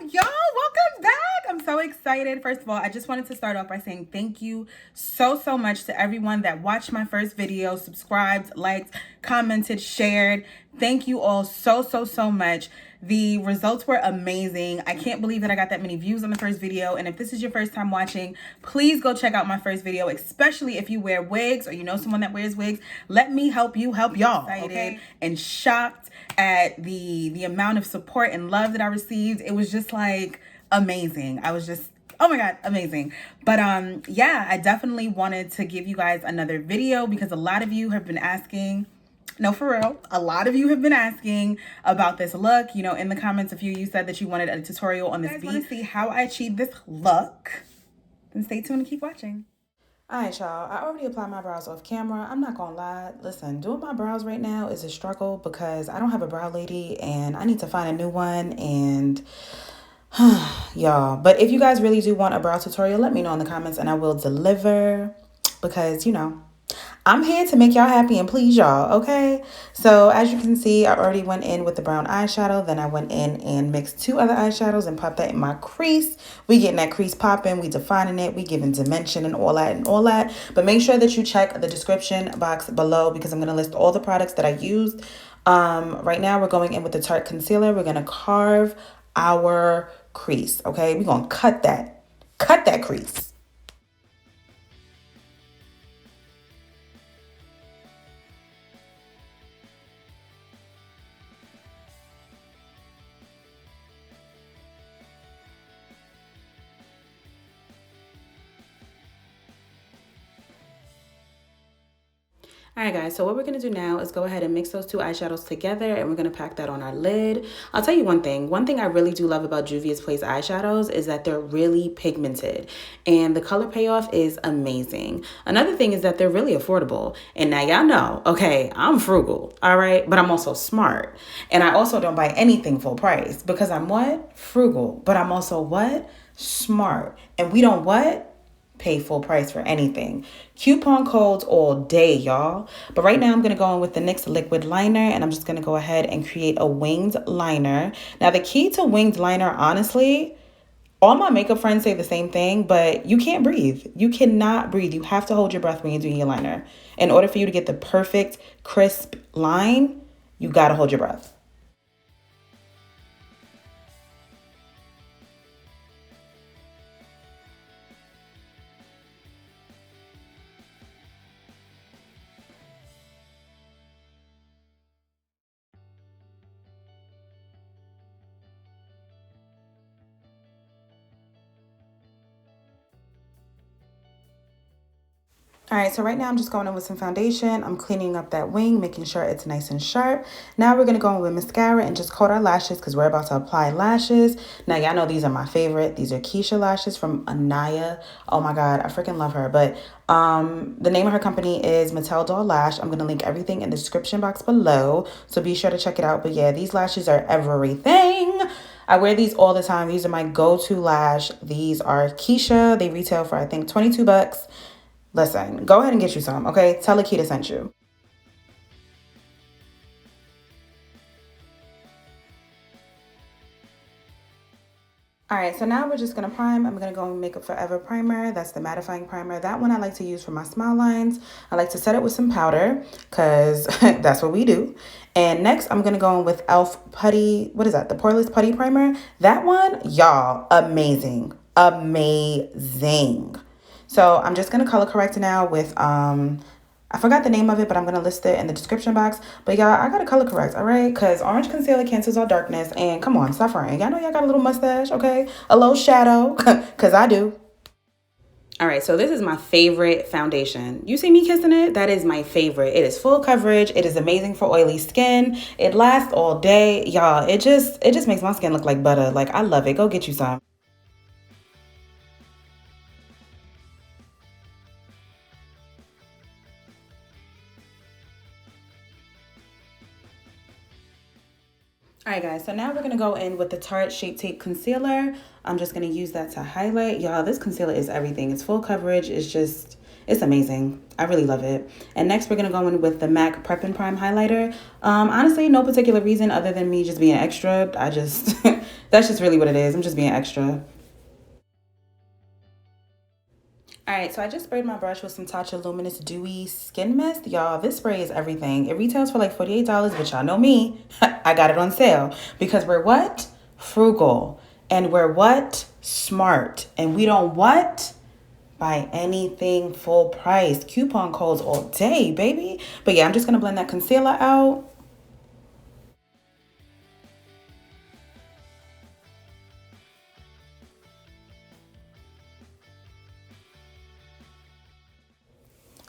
Y'all, welcome back. I'm so excited. First of all, I just wanted to start off by saying thank you so much to everyone that watched my first video, subscribed, liked, commented, shared. Thank you all so much. The results were amazing. I can't believe that I got that many views on the first video. And if this is your first time watching, please go check out my first video, especially if you wear wigs or you know someone that wears wigs. Let me help you help y'all. Okay? And shocked at the amount of support and love that I received. It was just like amazing. I was just, oh my God, amazing. But yeah, I definitely wanted to give you guys another video because a lot of you have been asking. No, for real. A lot of you have been asking about this look. You know, in the comments, a few of you said that you wanted a tutorial on this beat. If you guys want to see how I achieved this look, then stay tuned and keep watching. All right, y'all. I already applied my brows off camera. I'm not gonna lie. Listen, doing my brows right now is a struggle because I don't have a brow lady and I need to find a new one. And y'all, but if you guys really do want a brow tutorial, let me know in the comments and I will deliver because, you know, I'm here to make y'all happy and please y'all, okay? So as you can see, I already went in with the brown eyeshadow. Then I went in and mixed two other eyeshadows and popped that in my crease. We getting that crease popping, we defining it, we giving dimension and all that. But make sure that you check the description box below because I'm going to list all the products that I used. Right now we're going in with the Tarte concealer. We're going to carve our crease, okay? We're going to cut that crease. All right, guys, so what we're going to do now is go ahead and mix those two eyeshadows together, and we're going to pack that on our lid. I'll tell you one thing. One thing I really do love about Juvia's Place eyeshadows is that they're really pigmented, and the color payoff is amazing. Another thing is that they're really affordable. And now y'all know, okay, I'm frugal, all right? But I'm also smart. And I also don't buy anything full price because I'm what? Frugal. But I'm also what? Smart. And we don't what? Pay full price for anything. Coupon codes all day, y'all. But right now I'm going to go in with the NYX liquid liner, and I'm just going to go ahead and create a winged liner. Now the key to winged liner, honestly, all my makeup friends say the same thing, but you can't breathe. You cannot breathe. You have to hold your breath when you're doing your liner. In order for you to get the perfect crisp line, you got to hold your breath. All right, so right now I'm just going in with some foundation. I'm cleaning up that wing, making sure it's nice and sharp. Now we're going to go in with mascara and just coat our lashes because we're about to apply lashes. Now, y'all know these are my favorite. These are Kisha lashes from Anaya. Oh my God, I freaking love her. But the name of her company is Matel Lash. I'm going to link everything in the description box below, so be sure to check it out. But yeah, these lashes are everything. I wear these all the time. These are my go-to lash. These are Kisha. They retail for, I think, 22 bucks. Listen, go ahead and get you some, okay? Tell Akita sent you. All right, so now we're just going to prime. I'm going to go and Makeup Forever primer. That's the mattifying primer. That one I like to use for my smile lines. I like to set it with some powder because that's what we do. And next, I'm going to go in with e.l.f. Putty. What is that? The poreless putty primer. That one, y'all, amazing. Amazing. So I'm just going to color correct now with, I forgot the name of it, but I'm going to list it in the description box. But y'all, I got to color correct, all right? Because orange concealer cancels all darkness. And come on, stop fronting. Y'all know y'all got a little mustache, okay? A little shadow, because I do. All right, so this is my favorite foundation. You see me kissing it? That is my favorite. It is full coverage. It is amazing for oily skin. It lasts all day. Y'all, it just makes my skin look like butter. Like, I love it. Go get you some. All right, guys, so now we're going to go in with the Tarte Shape Tape Concealer. I'm just going to use that to highlight. Y'all, this concealer is everything. It's full coverage. It's amazing. I really love it. And next, we're going to go in with the MAC Prep and Prime Highlighter. Honestly, no particular reason other than me just being extra. That's just really what it is. I'm just being extra. All right, so I just sprayed my brush with some Tatcha Luminous Dewy Skin Mist. Y'all, this spray is everything. It retails for like $48, but y'all know me. I got it on sale because we're what? Frugal. And we're what? Smart. And we don't what? Buy anything full price. Coupon codes all day, baby. But yeah, I'm just going to blend that concealer out.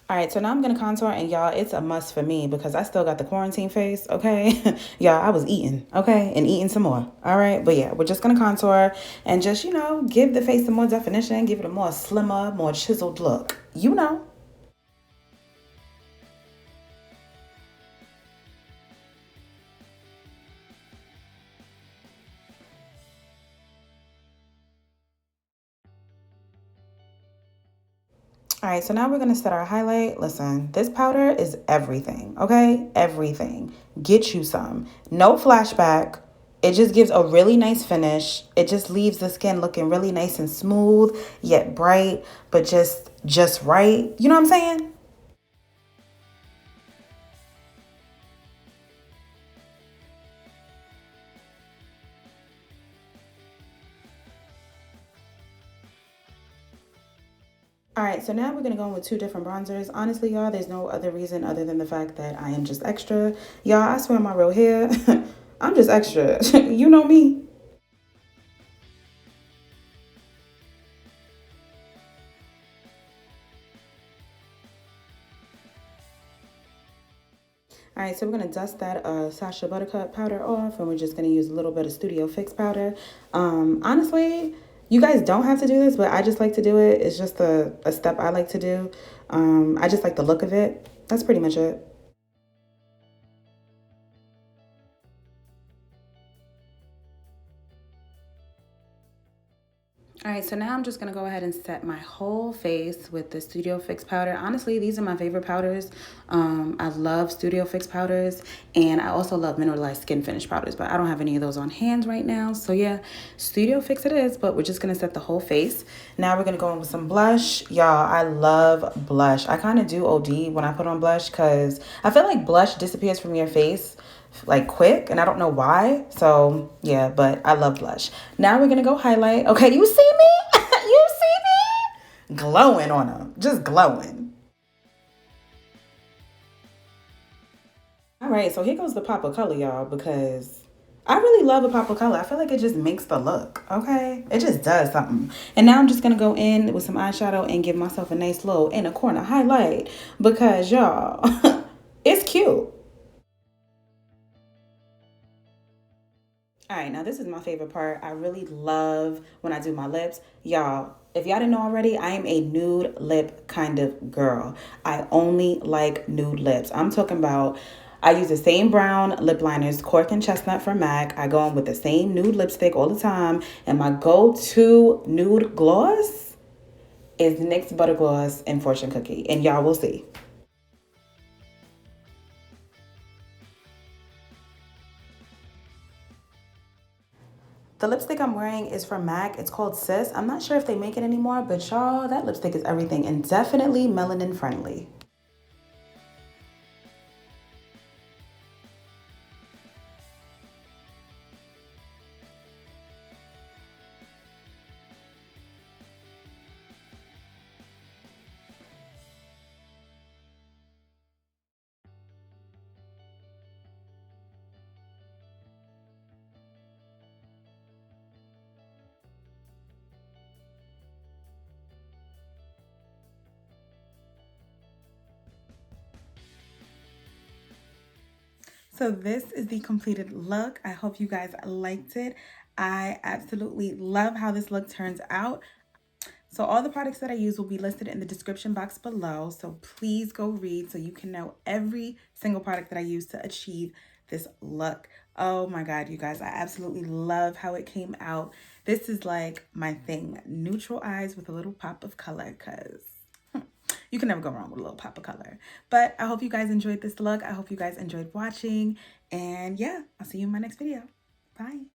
All right, so now I'm going to contour, and y'all, it's a must for me because I still got the quarantine face, okay? Y'all, I was eating, okay? And eating some more, all right? But yeah, we're just going to contour and just, you know, give the face some more definition, give it a more slimmer, more chiseled look, you know? All right, so now we're gonna set our highlight. Listen, this powder is everything, okay? Everything. Get you some. No flashback. It just gives a really nice finish. It just leaves the skin looking really nice and smooth, yet bright, but just right. You know what I'm saying? All right, so now we're gonna go in with two different bronzers. Honestly, y'all, there's no other reason other than the fact that I am just extra. Y'all, I swear my real hair, I'm just extra. You know me. All right, so we're gonna dust that Sacha buttercup powder off, and we're just gonna use a little bit of Studio Fix powder. Honestly, you guys don't have to do this, but I just like to do it. It's just a step I like to do. I just like the look of it. That's pretty much it. All right, so now I'm just gonna go ahead and set my whole face with the Studio Fix powder. Honestly, these are my favorite powders. I love Studio Fix powders, and I also love mineralized skin finish powders, but I don't have any of those on hand right now. So yeah, Studio Fix it is, but we're just gonna set the whole face. Now we're gonna go in with some blush. Y'all, I love blush. I kind of do OD when I put on blush because I feel like blush disappears from your face like quick, and I don't know why. So yeah, but I love blush. Now we're gonna go highlight. Okay, you see me? You see me? Glowing on them, just glowing. All right, so here goes the pop of color, y'all, because I really love a pop of color. I feel like it just makes the look, okay? It just does something. And now I'm just gonna go in with some eyeshadow and give myself a nice little inner corner highlight because y'all, it's cute. All right, now this is my favorite part. I really love when I do my lips. Y'all, if y'all didn't know already, I am a nude lip kind of girl. I only like nude lips. I'm talking about, I use the same brown lip liners, Cork and Chestnut from MAC. I go in with the same nude lipstick all the time. And my go-to nude gloss is NYX Butter Gloss and Fortune Cookie. And y'all will see. The lipstick I'm wearing is from MAC. It's called Sis. I'm not sure if they make it anymore, but y'all, that lipstick is everything and definitely melanin friendly. So this is the completed look. I hope you guys liked it. I absolutely love how this look turns out. So all the products that I use will be listed in the description box below. So please go read so you can know every single product that I use to achieve this look. Oh my God, you guys, I absolutely love how it came out. This is like my thing. Neutral eyes with a little pop of color because you can never go wrong with a little pop of color. But I hope you guys enjoyed this look. I hope you guys enjoyed watching. And yeah, I'll see you in my next video. Bye.